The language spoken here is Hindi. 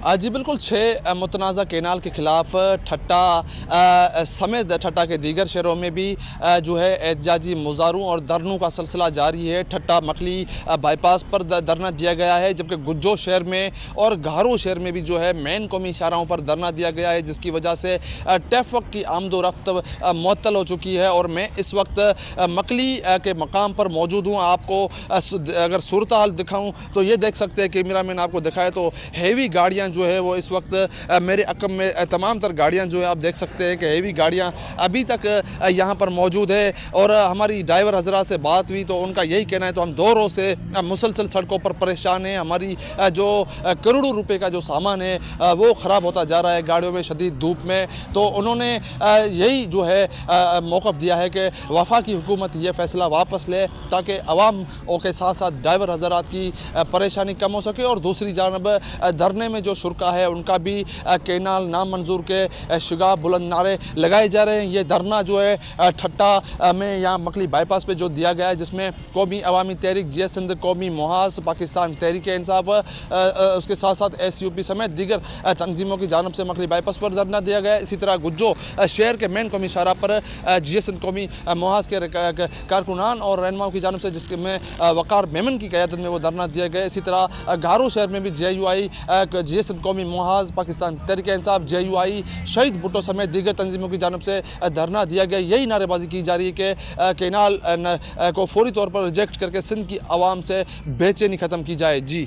जी बिल्कुल, 6 मुतनाज़ा कैनाल के ख़िलाफ़ ठट्टा समेत ठट्टा के दीगर शहरों में भी जो है एहतजाजी मुज़ाहरों और धरनों का सिलसिला जारी है। ठट्टा मखली बाईपास पर धरना दिया गया है, जबकि गुज्जो शहर में और घारो शहर में भी जो है मेन कौमी शाहराहों पर धरना दिया गया है, जिसकी वजह से ट्रैफिक की आमदोरफ्त मुअत्तल हो चुकी है। और मैं इस वक्त मखली के मकाम पर मौजूद हूँ। आपको अगर सूरत हाल दिखाऊँ तो ये देख सकते हैं, कैमरा मैन आपको दिखाए तो हैवी गाड़ियाँ जो है वो इस वक्त मेरे अकम में तमाम तर गाड़ियाँ जो है आप देख सकते हैं कि हैवी गाड़ियाँ अभी तक यहाँ पर मौजूद है। और हमारी ड्राइवर हजरात से बात हुई तो उनका यही कहना है, तो हम 2 रोज़ से मुसलसल सड़कों पर परेशान हैं। हमारी जो करोड़ों रुपए का जो सामान है वो ख़राब होता जा रहा है गाड़ियों में शदीद धूप में। तो उन्होंने यही जो है मौक़िफ़ दिया है कि वफाकी हुकूमत ये फ़ैसला वापस ले, ताकि अवाम के साथ साथ ड्राइवर हजरात की परेशानी कम हो सके। और दूसरी जानब धरने में जो शुरका है उनका भी कैनाल नामंजूर के शिगाब बुलंद नारे लगाए जा रहे हैं। ये धरना जो है ठट्टा में यहाँ मखली बाईपास पे जो दिया गया है, जिसमें कौमी अवामी तहरीक, जे सिंध कौमी मुहाज़, पाकिस्तान तहरीक इंसाफ, उसके साथ साथ SUP समेत दीगर तंजीमों की जानब से मखली बाईपास पर धरना दिया गया है। इसी तरह गुज्जो शहर के मेन कौमी शाहरा पर जे सिंध कौमी मुहाज़ के कारकुनान और रहनुमाओं की जानब से, जिसमें वक़ार मेमन की क़यादत में वो धरना दिया गया। इसी तरह घारो शहर में भी JUI, जे सिंध कौमी मुहाज़, पाकिस्तान तहरीक इंसाफ, JUI, शहीद भुट्टो समेत दीगर तंजीमों की जानब से धरना दिया गया। यही नारेबाजी की जा रही है कि कैनाल को फौरी तौर पर रिजेक्ट करके सिंध की आवाम से बेचैनी ख़त्म की जाए। जी।